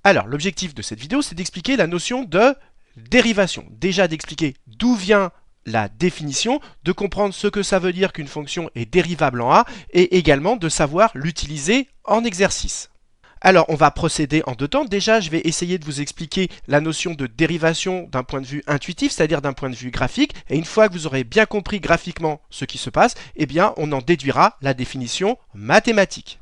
Alors, l'objectif de cette vidéo, c'est d'expliquer la notion de dérivation. Déjà d'expliquer d'où vient la définition, de comprendre ce que ça veut dire qu'une fonction est dérivable en A, et également de savoir l'utiliser en exercice. Alors, on va procéder en deux temps. Déjà, je vais essayer de vous expliquer la notion de dérivation d'un point de vue intuitif, c'est-à-dire d'un point de vue graphique. Et une fois que vous aurez bien compris graphiquement ce qui se passe, eh bien, on en déduira la définition mathématique.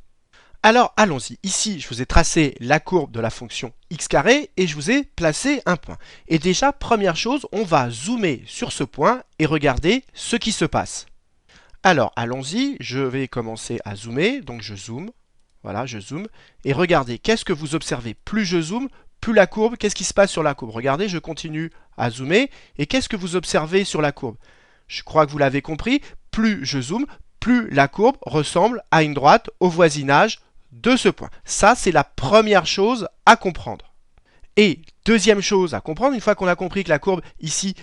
Alors, allons-y. Ici, je vous ai tracé la courbe de la fonction x carré et je vous ai placé un point. Et déjà, première chose, on va zoomer sur ce point et regarder ce qui se passe. Alors, allons-y. Je vais commencer à zoomer. Donc, je zoome. Voilà, je zoome. Et regardez, qu'est-ce que vous observez? Plus je zoome, plus la courbe, qu'est-ce qui se passe sur la courbe? Regardez, je continue à zoomer. Et qu'est-ce que vous observez sur la courbe? Je crois que vous l'avez compris. Plus je zoome, plus la courbe ressemble à une droite au voisinage de ce point. Ça, c'est la première chose à comprendre. Et deuxième chose à comprendre, une fois qu'on a compris que la courbe ici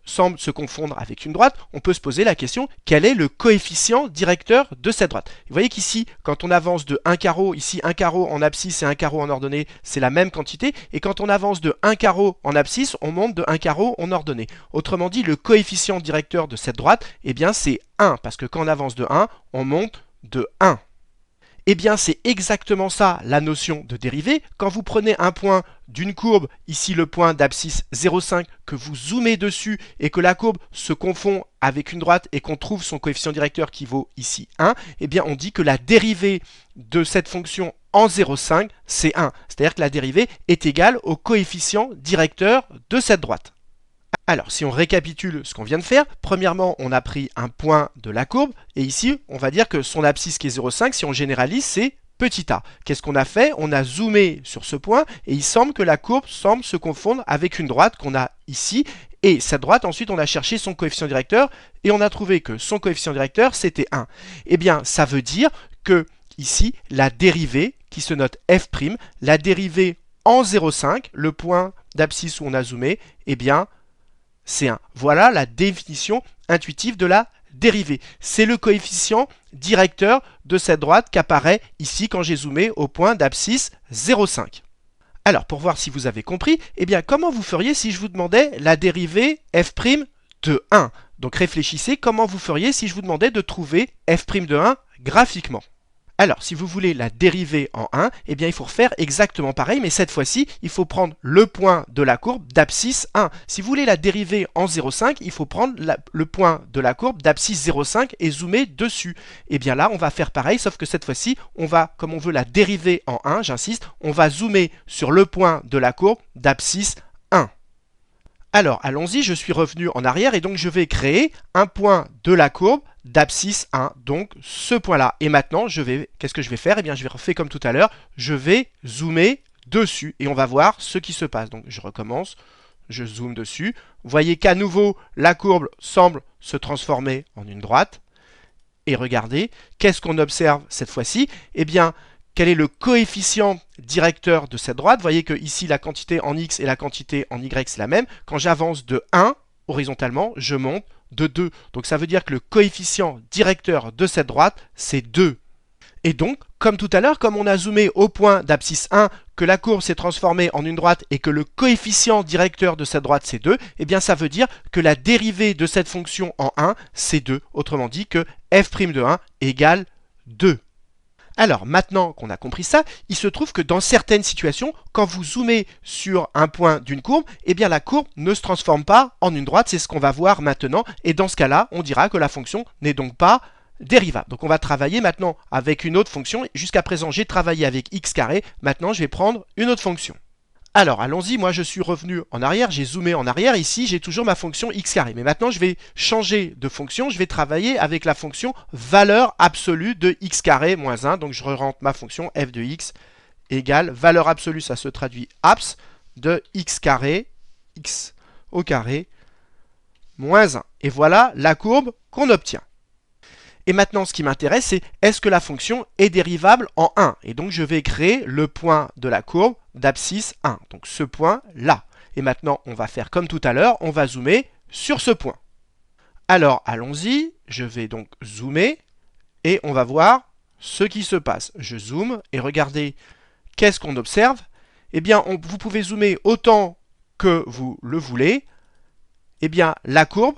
semble se confondre avec une droite, on peut se poser la question, quel est le coefficient directeur de cette droite? Vous voyez qu'ici, quand on avance de 1 carreau, ici 1 carreau en abscisse et 1 carreau en ordonnée, c'est la même quantité. Et quand on avance de 1 carreau en abscisse, on monte de 1 carreau en ordonnée. Autrement dit, le coefficient directeur de cette droite, eh bien c'est 1, parce que quand on avance de 1, on monte de 1. Eh bien, c'est exactement ça la notion de dérivée. Quand vous prenez un point d'une courbe, ici le point d'abscisse 0,5, que vous zoomez dessus et que la courbe se confond avec une droite et qu'on trouve son coefficient directeur qui vaut ici 1, eh bien, on dit que la dérivée de cette fonction en 0,5, c'est 1. C'est-à-dire que la dérivée est égale au coefficient directeur de cette droite. Alors, si on récapitule ce qu'on vient de faire, premièrement, on a pris un point de la courbe, et ici, on va dire que son abscisse qui est 0,5, si on généralise, c'est petit a. Qu'est-ce qu'on a fait? On a zoomé sur ce point, et il semble que la courbe semble se confondre avec une droite qu'on a ici, et cette droite, ensuite, on a cherché son coefficient directeur, et on a trouvé que son coefficient directeur, c'était 1. Eh bien, ça veut dire que, ici, la dérivée, qui se note f', la dérivée en 0,5, le point d'abscisse où on a zoomé, eh bien, c'est 1. Voilà la définition intuitive de la dérivée. C'est le coefficient directeur de cette droite qui apparaît ici quand j'ai zoomé au point d'abscisse 0,5. Alors, pour voir si vous avez compris, eh bien, comment vous feriez si je vous demandais la dérivée f' de 1? Donc, réfléchissez, comment vous feriez si je vous demandais de trouver f' de 1 graphiquement? Alors, si vous voulez la dériver en 1, eh bien, il faut refaire exactement pareil, mais cette fois-ci, il faut prendre le point de la courbe d'abscisse 1. Si vous voulez la dériver en 0,5, il faut prendre le point de la courbe d'abscisse 0,5 et zoomer dessus. Eh bien là, on va faire pareil, sauf que cette fois-ci, on va, comme on veut la dériver en 1, j'insiste, on va zoomer sur le point de la courbe d'abscisse 1. Alors, allons-y, je suis revenu en arrière et donc je vais créer un point de la courbe d'abscisse 1, donc ce point-là. Et maintenant, qu'est-ce que je vais faire? Eh bien, je vais refaire comme tout à l'heure, je vais zoomer dessus et on va voir ce qui se passe. Donc, je recommence, je zoome dessus. Vous voyez qu'à nouveau, la courbe semble se transformer en une droite. Et regardez, qu'est-ce qu'on observe cette fois-ci? Eh bien, quel est le coefficient directeur de cette droite? Vous voyez que ici, la quantité en x et la quantité en y, c'est la même. Quand j'avance de 1 horizontalement, je monte de 2. Donc ça veut dire que le coefficient directeur de cette droite, c'est 2. Et donc, comme tout à l'heure, comme on a zoomé au point d'abscisse 1, que la courbe s'est transformée en une droite et que le coefficient directeur de cette droite, c'est 2, eh bien ça veut dire que la dérivée de cette fonction en 1, c'est 2. Autrement dit que f' de 1 égale 2. Alors, maintenant qu'on a compris ça, il se trouve que dans certaines situations, quand vous zoomez sur un point d'une courbe, eh bien la courbe ne se transforme pas en une droite, c'est ce qu'on va voir maintenant, et dans ce cas-là, on dira que la fonction n'est donc pas dérivable. Donc on va travailler maintenant avec une autre fonction. Jusqu'à présent, j'ai travaillé avec x carré, maintenant je vais prendre une autre fonction. Alors, allons-y, moi je suis revenu en arrière, j'ai zoomé en arrière, ici j'ai toujours ma fonction x carré. Mais maintenant je vais changer de fonction, je vais travailler avec la fonction valeur absolue de x carré moins 1. Donc je rentre ma fonction f de x égale valeur absolue, ça se traduit abs de x carré, x au carré, moins 1. Et voilà la courbe qu'on obtient. Et maintenant, ce qui m'intéresse, c'est est-ce que la fonction est dérivable en 1? Et donc, je vais créer le point de la courbe d'abscisse 1. Donc, ce point-là. Et maintenant, on va faire comme tout à l'heure, on va zoomer sur ce point. Alors, allons-y. Je vais donc zoomer et on va voir ce qui se passe. Je zoome et regardez, qu'est-ce qu'on observe? eh bien, vous pouvez zoomer autant que vous le voulez. Eh bien, la courbe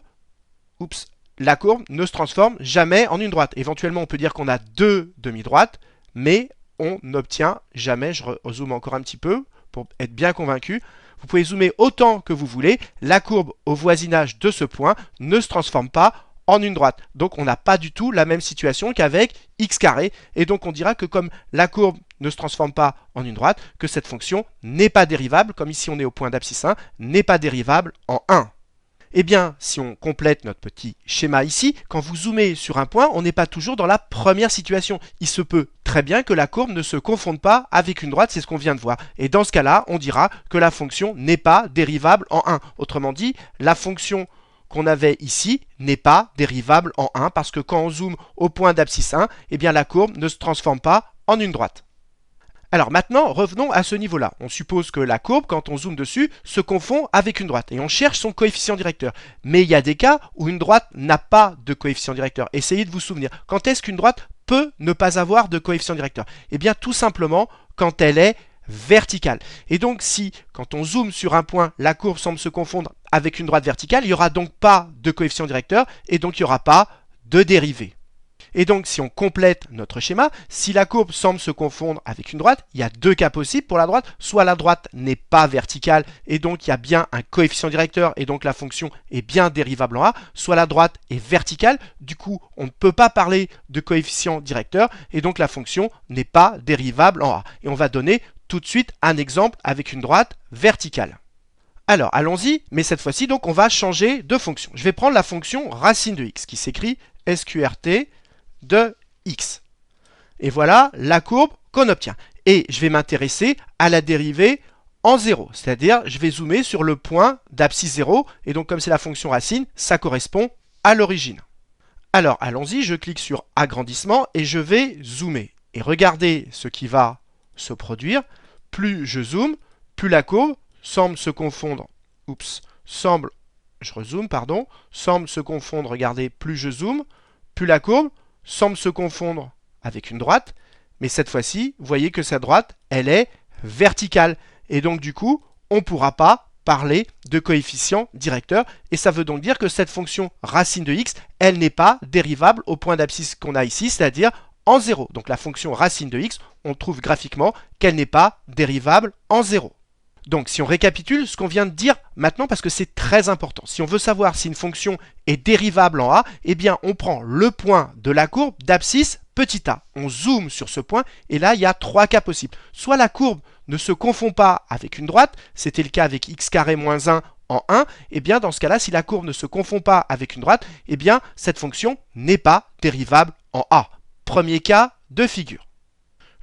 ne se transforme jamais en une droite. Éventuellement, on peut dire qu'on a deux demi-droites, mais on n'obtient jamais, je zoome encore un petit peu pour être bien convaincu, vous pouvez zoomer autant que vous voulez, la courbe au voisinage de ce point ne se transforme pas en une droite. Donc on n'a pas du tout la même situation qu'avec x carré, et donc on dira que comme la courbe ne se transforme pas en une droite, que cette fonction n'est pas dérivable, comme ici on est au point d'abscisse 1, n'est pas dérivable en 1. Eh bien, si on complète notre petit schéma ici, quand vous zoomez sur un point, on n'est pas toujours dans la première situation. Il se peut très bien que la courbe ne se confonde pas avec une droite, c'est ce qu'on vient de voir. Et dans ce cas-là, on dira que la fonction n'est pas dérivable en 1. Autrement dit, la fonction qu'on avait ici n'est pas dérivable en 1, parce que quand on zoome au point d'abscisse 1, eh bien la courbe ne se transforme pas en une droite. Alors maintenant, revenons à ce niveau-là. On suppose que la courbe, quand on zoome dessus, se confond avec une droite. Et on cherche son coefficient directeur. Mais il y a des cas où une droite n'a pas de coefficient directeur. Essayez de vous souvenir. Quand est-ce qu'une droite peut ne pas avoir de coefficient directeur? Eh bien, tout simplement, quand elle est verticale. Et donc, si, quand on zoome sur un point, la courbe semble se confondre avec une droite verticale, il n'y aura donc pas de coefficient directeur, et donc il n'y aura pas de dérivée. Et donc, si on complète notre schéma, si la courbe semble se confondre avec une droite, il y a deux cas possibles pour la droite. Soit la droite n'est pas verticale, et donc il y a bien un coefficient directeur, et donc la fonction est bien dérivable en A. Soit la droite est verticale, du coup, on ne peut pas parler de coefficient directeur, et donc la fonction n'est pas dérivable en A. Et on va donner tout de suite un exemple avec une droite verticale. Alors, allons-y, mais cette fois-ci, donc, on va changer de fonction. Je vais prendre la fonction racine de x, qui s'écrit SQRT de x. Et voilà la courbe qu'on obtient. Et je vais m'intéresser à la dérivée en 0, c'est-à-dire je vais zoomer sur le point d'abscisse 0, et donc comme c'est la fonction racine, ça correspond à l'origine. Alors allons-y, je clique sur agrandissement et je vais zoomer. Et regardez ce qui va se produire. Plus je zoome, plus la courbe semble se confondre. Semble se confondre, regardez, plus je zoome, plus la courbe semble se confondre avec une droite, mais cette fois-ci, vous voyez que cette droite, elle est verticale. Et donc du coup, on ne pourra pas parler de coefficient directeur, et ça veut donc dire que cette fonction racine de x, elle n'est pas dérivable au point d'abscisse qu'on a ici, c'est-à-dire en 0. Donc la fonction racine de x, on trouve graphiquement qu'elle n'est pas dérivable en 0. Donc si on récapitule ce qu'on vient de dire maintenant, parce que c'est très important, si on veut savoir si une fonction est dérivable en A, eh bien on prend le point de la courbe d'abscisse petit a. On zoome sur ce point et là il y a trois cas possibles. Soit la courbe ne se confond pas avec une droite, c'était le cas avec x carré moins 1 en 1, et bien dans ce cas-là, si la courbe ne se confond pas avec une droite, eh bien cette fonction n'est pas dérivable en A. Premier cas de figure.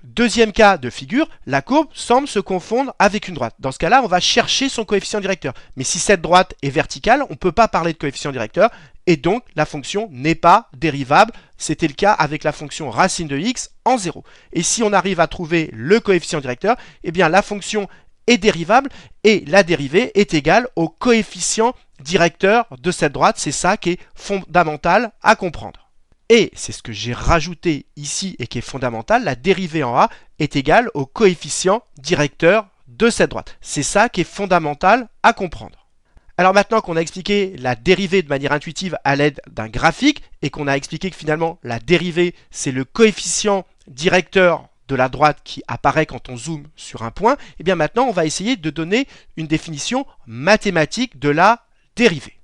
Deuxième cas de figure, la courbe semble se confondre avec une droite. Dans ce cas-là, on va chercher son coefficient directeur. Mais si cette droite est verticale, on ne peut pas parler de coefficient directeur, et donc la fonction n'est pas dérivable. C'était le cas avec la fonction racine de x en 0. Et si on arrive à trouver le coefficient directeur, eh bien la fonction est dérivable, et la dérivée est égale au coefficient directeur de cette droite. C'est ça qui est fondamental à comprendre. Et c'est ce que j'ai rajouté ici et qui est fondamental, la dérivée en A est égale au coefficient directeur de cette droite. C'est ça qui est fondamental à comprendre. Alors maintenant qu'on a expliqué la dérivée de manière intuitive à l'aide d'un graphique et qu'on a expliqué que finalement la dérivée c'est le coefficient directeur de la droite qui apparaît quand on zoome sur un point, et bien maintenant on va essayer de donner une définition mathématique de la dérivée.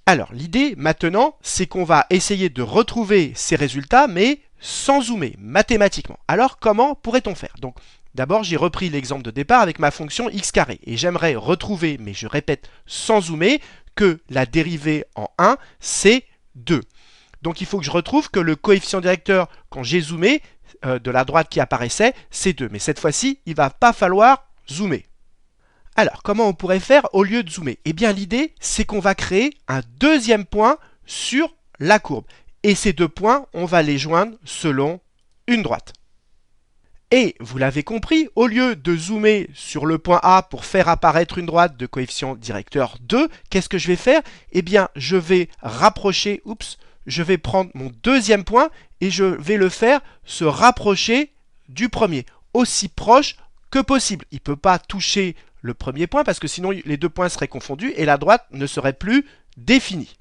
Alors, l'idée maintenant, c'est qu'on va essayer de retrouver ces résultats, mais sans zoomer, mathématiquement. Alors, comment pourrait-on faire? Donc, d'abord, j'ai repris l'exemple de départ avec ma fonction x carré. Et j'aimerais retrouver, mais je répète, sans zoomer, que la dérivée en 1, c'est 2. Donc, il faut que je retrouve que le coefficient directeur, quand j'ai zoomé, de la droite qui apparaissait, c'est 2. Mais cette fois-ci, il ne va pas falloir zoomer. Alors, comment on pourrait faire au lieu de zoomer? Eh bien, l'idée, c'est qu'on va créer un deuxième point sur la courbe. Et ces deux points, on va les joindre selon une droite. Et, vous l'avez compris, au lieu de zoomer sur le point A pour faire apparaître une droite de coefficient directeur 2, qu'est-ce que je vais faire? Eh bien, je vais rapprocher, je vais prendre mon deuxième point et je vais le faire se rapprocher du premier, aussi proche que possible. Il ne peut pas toucher le premier point parce que sinon les deux points seraient confondus et la droite ne serait plus définie.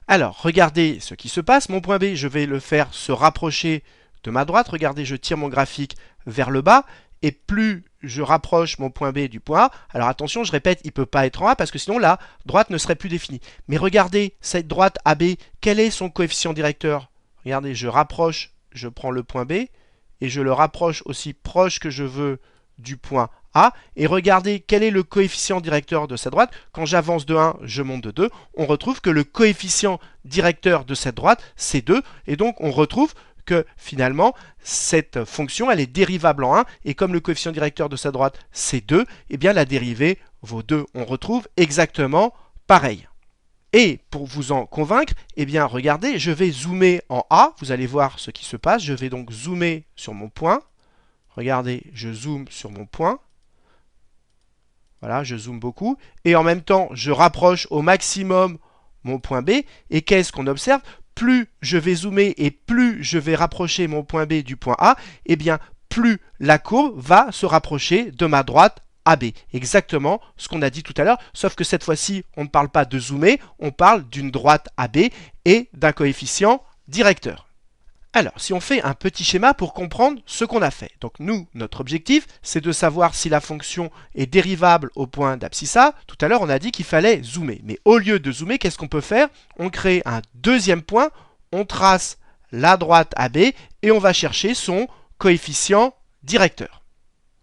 Alors, regardez ce qui se passe. Mon point B, je vais le faire se rapprocher de ma droite. Regardez, je tire mon graphique vers le bas. Et plus je rapproche mon point B du point A, alors attention, je répète, il ne peut pas être en A parce que sinon la droite ne serait plus définie. Mais regardez, cette droite AB, quel est son coefficient directeur? Regardez, je rapproche, je prends le point B et je le rapproche aussi proche que je veux du point A. Et regardez, quel est le coefficient directeur de cette droite? Quand j'avance de 1, je monte de 2. On retrouve que le coefficient directeur de cette droite, c'est 2. Et donc, on retrouve que finalement, cette fonction, elle est dérivable en 1, et comme le coefficient directeur de sa droite, c'est 2, eh bien la dérivée vaut 2. On retrouve exactement pareil. Et pour vous en convaincre, eh bien regardez, je vais zoomer en A, vous allez voir ce qui se passe, je vais donc zoomer sur mon point. Regardez, je zoome sur mon point. Voilà, je zoome beaucoup, et en même temps, je rapproche au maximum mon point B, et qu'est-ce qu'on observe? Plus je vais zoomer et plus je vais rapprocher mon point B du point A, eh bien plus la courbe va se rapprocher de ma droite AB. Exactement ce qu'on a dit tout à l'heure, sauf que cette fois-ci, on ne parle pas de zoomer, on parle d'une droite AB et d'un coefficient directeur. Alors, si on fait un petit schéma pour comprendre ce qu'on a fait. Donc nous, notre objectif, c'est de savoir si la fonction est dérivable au point d'abscisse A. Tout à l'heure, on a dit qu'il fallait zoomer. Mais au lieu de zoomer, qu'est-ce qu'on peut faire? On crée un deuxième point, on trace la droite AB et on va chercher son coefficient directeur.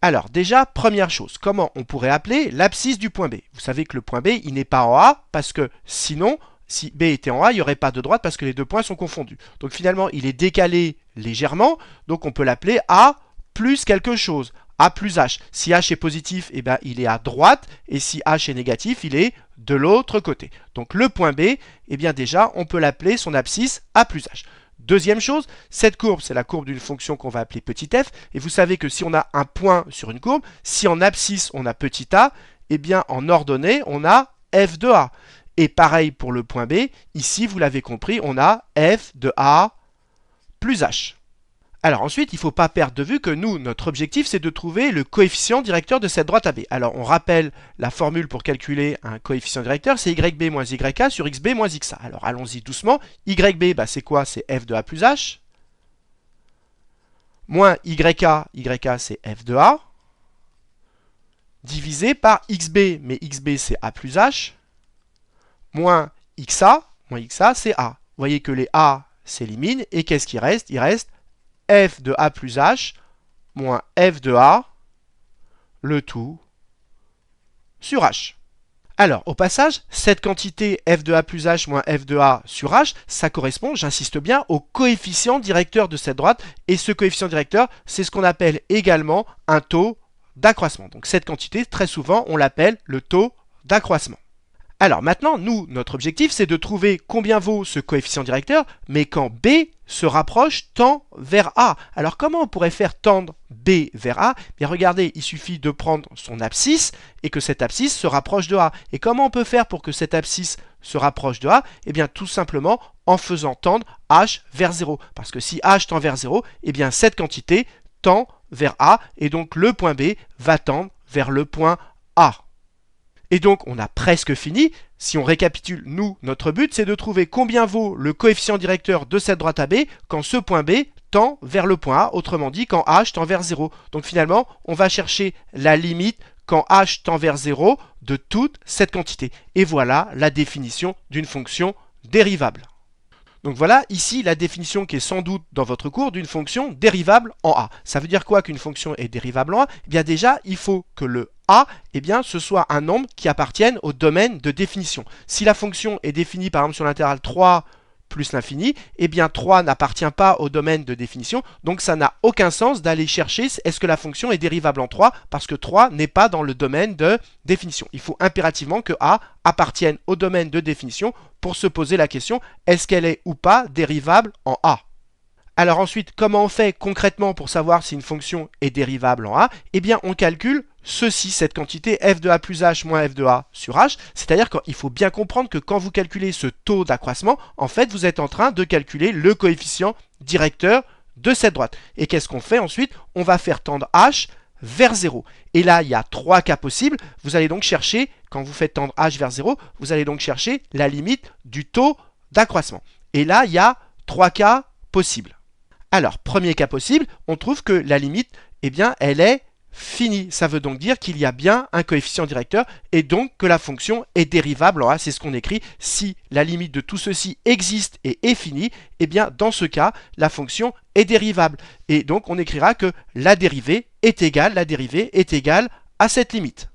Alors déjà, première chose, comment on pourrait appeler l'abscisse du point B? Vous savez que le point B, il n'est pas en A parce que sinon, si B était en A, il n'y aurait pas de droite parce que les deux points sont confondus. Donc finalement, il est décalé légèrement, donc on peut l'appeler A plus quelque chose, A plus H. Si H est positif, eh ben, il est à droite, et si H est négatif, il est de l'autre côté. Donc le point B, eh bien déjà, on peut l'appeler son abscisse A plus H. Deuxième chose, cette courbe, c'est la courbe d'une fonction qu'on va appeler petit f, et vous savez que si on a un point sur une courbe, si en abscisse on a petit a, eh bien en ordonnée, on a f de a. Et pareil pour le point B, ici, vous l'avez compris, on a f de a plus h. Alors ensuite, il ne faut pas perdre de vue que nous, notre objectif, c'est de trouver le coefficient directeur de cette droite AB. Alors on rappelle la formule pour calculer un coefficient directeur, c'est YB moins YA sur XB moins XA. Alors allons-y doucement. YB, c'est quoi? C'est f de a plus h. Moins YA, YA c'est f de a. Divisé par XB, mais XB c'est a plus h. Moins XA c'est A. Vous voyez que les A s'éliminent et qu'est-ce qui reste? Il reste f de A plus H moins f de A, le tout sur H. Alors, au passage, cette quantité f de A plus H moins f de A sur H, ça correspond, j'insiste bien, au coefficient directeur de cette droite. Et ce coefficient directeur, c'est ce qu'on appelle également un taux d'accroissement. Donc cette quantité, très souvent, on l'appelle le taux d'accroissement. Alors maintenant, nous, notre objectif, c'est de trouver combien vaut ce coefficient directeur, mais quand B se rapproche, tend vers A. Alors comment on pourrait faire tendre B vers A? Bien regardez, il suffit de prendre son abscisse et que cette abscisse se rapproche de A. Et comment on peut faire pour que cette abscisse se rapproche de A? Eh bien tout simplement en faisant tendre H vers 0. Parce que si H tend vers 0, eh bien cette quantité tend vers A et donc le point B va tendre vers le point A. Et donc, on a presque fini. Si on récapitule, nous, notre but, c'est de trouver combien vaut le coefficient directeur de cette droite AB quand ce point B tend vers le point A, autrement dit, quand H tend vers 0. Donc finalement, on va chercher la limite quand H tend vers 0 de toute cette quantité. Et voilà la définition d'une fonction dérivable. Donc voilà ici la définition qui est sans doute dans votre cours d'une fonction dérivable en A. Ça veut dire quoi qu'une fonction est dérivable en A? Eh bien déjà, il faut que le A, eh bien, ce soit un nombre qui appartienne au domaine de définition. Si la fonction est définie par exemple sur l'intervalle 3 plus l'infini, eh bien 3 n'appartient pas au domaine de définition, donc ça n'a aucun sens d'aller chercher est-ce que la fonction est dérivable en 3, parce que 3 n'est pas dans le domaine de définition. Il faut impérativement que A appartienne au domaine de définition pour se poser la question, est-ce qu'elle est ou pas dérivable en A? Alors ensuite, comment on fait concrètement pour savoir si une fonction est dérivable en A? Eh bien, on calcule ceci, cette quantité f de a plus h moins f de a sur h, c'est-à-dire qu'il faut bien comprendre que quand vous calculez ce taux d'accroissement, en fait, vous êtes en train de calculer le coefficient directeur de cette droite. Et qu'est-ce qu'on fait ensuite? On va faire tendre h vers 0. Et là, il y a 3 cas possibles. Vous allez donc chercher, quand vous faites tendre h vers 0, vous allez donc chercher la limite du taux d'accroissement. Et là, il y a 3 cas possibles. Alors, premier cas possible, on trouve que la limite, eh bien, elle est finie. Ça veut donc dire qu'il y a bien un coefficient directeur et donc que la fonction est dérivable en a. C'est ce qu'on écrit. Si la limite de tout ceci existe et est finie, eh bien, dans ce cas, la fonction est dérivable. Et donc, on écrira que la dérivée est égale à cette limite.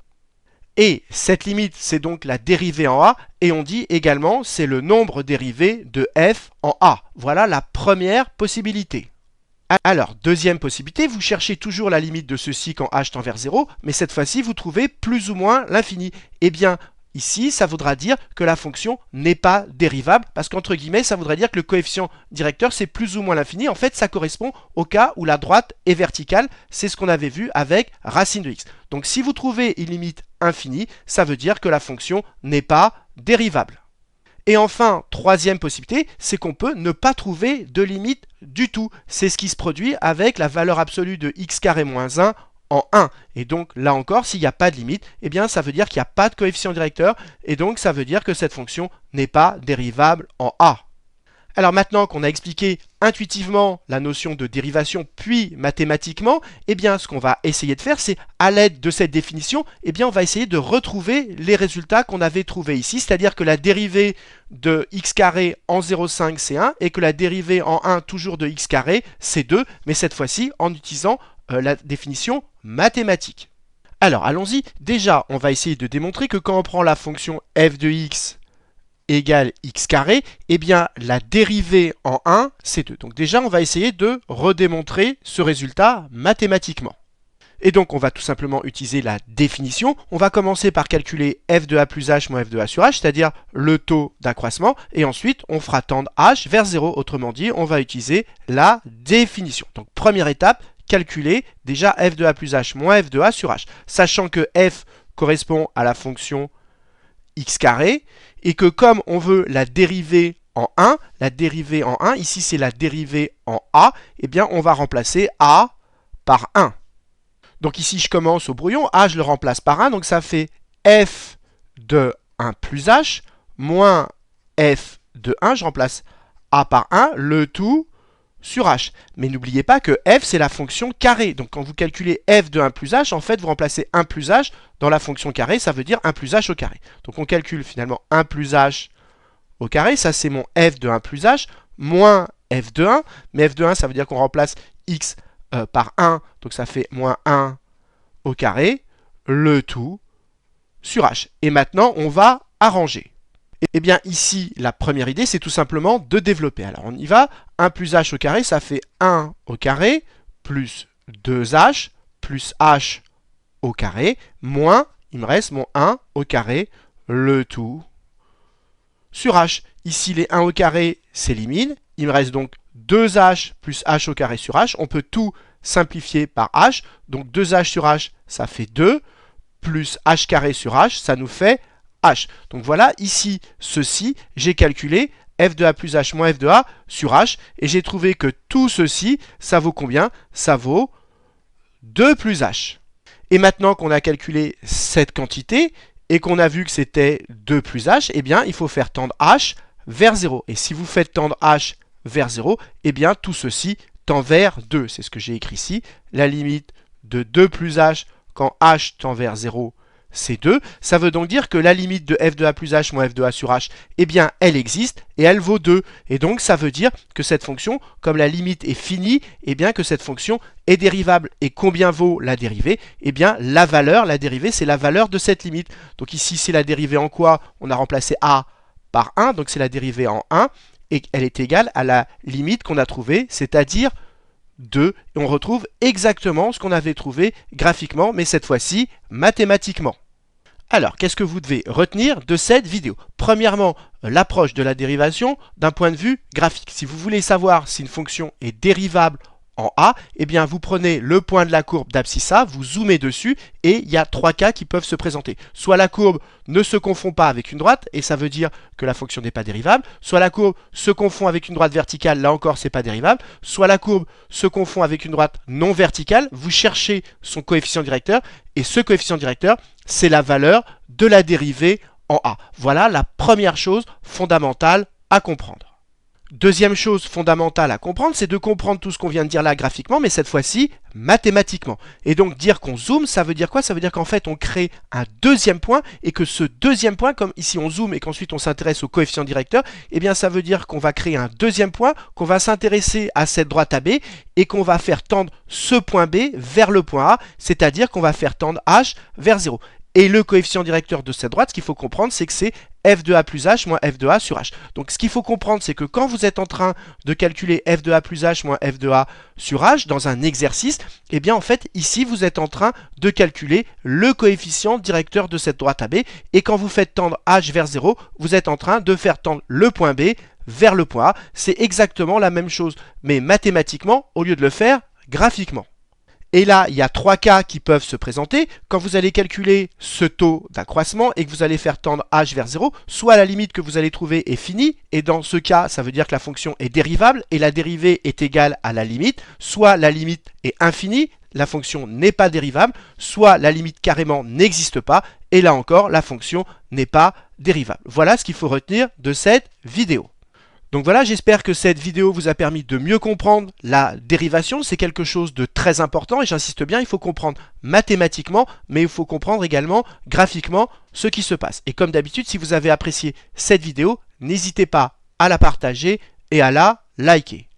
Et cette limite, c'est donc la dérivée en a, et on dit également c'est le nombre dérivé de f en a. Voilà la première possibilité. Alors, deuxième possibilité, vous cherchez toujours la limite de ceci quand h tend vers 0, mais cette fois-ci, vous trouvez plus ou moins l'infini. Eh bien, ici, ça voudra dire que la fonction n'est pas dérivable, parce qu'entre guillemets, ça voudrait dire que le coefficient directeur, c'est plus ou moins l'infini. En fait, ça correspond au cas où la droite est verticale. C'est ce qu'on avait vu avec racine de x. Donc, si vous trouvez une limite infinie, ça veut dire que la fonction n'est pas dérivable. Et enfin, troisième possibilité, c'est qu'on peut ne pas trouver de limite du tout. C'est ce qui se produit avec la valeur absolue de x carré moins 1 en 1. Et donc, là encore, s'il n'y a pas de limite, eh bien, ça veut dire qu'il n'y a pas de coefficient directeur. Et donc, ça veut dire que cette fonction n'est pas dérivable en a. Alors maintenant qu'on a expliqué intuitivement la notion de dérivation puis mathématiquement, eh bien ce qu'on va essayer de faire, c'est à l'aide de cette définition, eh bien on va essayer de retrouver les résultats qu'on avait trouvés ici, c'est-à-dire que la dérivée de x carré en 0,5 c'est 1 et que la dérivée en 1 toujours de x carré c'est 2, mais cette fois-ci en utilisant la définition mathématique. Alors allons-y, déjà on va essayer de démontrer que quand on prend la fonction f de x égale x carré, eh bien la dérivée en 1, c'est 2. Donc déjà, on va essayer de redémontrer ce résultat mathématiquement. Et donc, on va tout simplement utiliser la définition. On va commencer par calculer f de a plus h moins f de a sur h, c'est-à-dire le taux d'accroissement. Et ensuite, on fera tendre h vers 0. Autrement dit, on va utiliser la définition. Donc, première étape, calculer déjà f de a plus h moins f de a sur h. Sachant que f correspond à la fonction x carré, et que comme on veut la dérivée en 1, ici c'est la dérivée en a, eh bien on va remplacer a par 1. Donc ici je commence au brouillon, a je le remplace par 1, donc ça fait f de 1 plus h, moins f de 1, je remplace a par 1, le tout sur h. Mais n'oubliez pas que f c'est la fonction carré, donc quand vous calculez f de 1 plus h, en fait vous remplacez 1 plus h dans la fonction carré, ça veut dire 1 plus h au carré. Donc on calcule finalement 1 plus h au carré, ça c'est mon f de 1 plus h, moins f de 1, mais f de 1 ça veut dire qu'on remplace x par 1, donc ça fait moins 1 au carré, le tout sur h. Et maintenant on va arranger. Eh bien ici, la première idée, c'est tout simplement de développer. Alors on y va, 1 plus h au carré, ça fait 1 au carré, plus 2h, plus h au carré, moins, il me reste mon 1 au carré, le tout sur h. Ici, les 1 au carré s'éliminent, il me reste donc 2h plus h au carré sur h. On peut tout simplifier par h, donc 2h sur h, ça fait 2, plus h carré sur h, ça nous fait h. Donc voilà, ici, ceci, j'ai calculé f de a plus h moins f de a sur h, et j'ai trouvé que tout ceci, ça vaut combien? Ça vaut 2 plus h. Et maintenant qu'on a calculé cette quantité, et qu'on a vu que c'était 2 plus h, eh bien, il faut faire tendre h vers 0. Et si vous faites tendre h vers 0, eh bien, tout ceci tend vers 2. C'est ce que j'ai écrit ici. La limite de 2 plus h quand h tend vers 0, c'est 2. Ça veut donc dire que la limite de f de a plus h moins f de a sur h, eh bien, elle existe et elle vaut 2. Et donc, ça veut dire que cette fonction, comme la limite est finie, eh bien, que cette fonction est dérivable. Et combien vaut la dérivée? Eh bien, la dérivée, c'est la valeur de cette limite. Donc ici, c'est la dérivée en quoi? On a remplacé a par 1, donc c'est la dérivée en 1, et elle est égale à la limite qu'on a trouvée, c'est-à-dire 2, et on retrouve exactement ce qu'on avait trouvé graphiquement, mais cette fois-ci mathématiquement. Alors, qu'est-ce que vous devez retenir de cette vidéo? Premièrement, l'approche de la dérivation d'un point de vue graphique. Si vous voulez savoir si une fonction est dérivable en A, eh bien vous prenez le point de la courbe d'abscissa, vous zoomez dessus et il y a 3 cas qui peuvent se présenter. Soit la courbe ne se confond pas avec une droite et ça veut dire que la fonction n'est pas dérivable, soit la courbe se confond avec une droite verticale, là encore c'est pas dérivable, soit la courbe se confond avec une droite non verticale, vous cherchez son coefficient directeur et ce coefficient directeur c'est la valeur de la dérivée en A. Voilà la première chose fondamentale à comprendre. Deuxième chose fondamentale à comprendre, c'est de comprendre tout ce qu'on vient de dire là graphiquement, mais cette fois-ci mathématiquement. Et donc dire qu'on zoome, ça veut dire quoi? Ça veut dire qu'en fait on crée un deuxième point et que ce deuxième point, comme ici on zoome et qu'ensuite on s'intéresse au coefficient directeur, eh bien ça veut dire qu'on va créer un deuxième point, qu'on va s'intéresser à cette droite AB et qu'on va faire tendre ce point B vers le point A, c'est-à-dire qu'on va faire tendre H vers 0. Et le coefficient directeur de cette droite, ce qu'il faut comprendre, c'est que c'est f de a plus h moins f de a sur h. Donc ce qu'il faut comprendre, c'est que quand vous êtes en train de calculer f de a plus h moins f de a sur h dans un exercice, eh bien en fait ici vous êtes en train de calculer le coefficient directeur de cette droite AB. Et quand vous faites tendre h vers 0, vous êtes en train de faire tendre le point B vers le point A. C'est exactement la même chose, mais mathématiquement au lieu de le faire graphiquement. Et là, il y a 3 cas qui peuvent se présenter. Quand vous allez calculer ce taux d'accroissement et que vous allez faire tendre h vers 0, soit la limite que vous allez trouver est finie, et dans ce cas, ça veut dire que la fonction est dérivable, et la dérivée est égale à la limite, soit la limite est infinie, la fonction n'est pas dérivable, soit la limite carrément n'existe pas, et là encore, la fonction n'est pas dérivable. Voilà ce qu'il faut retenir de cette vidéo. Donc voilà, j'espère que cette vidéo vous a permis de mieux comprendre la dérivation. C'est quelque chose de très important et j'insiste bien, il faut comprendre mathématiquement, mais il faut comprendre également graphiquement ce qui se passe. Et comme d'habitude, si vous avez apprécié cette vidéo, n'hésitez pas à la partager et à la liker.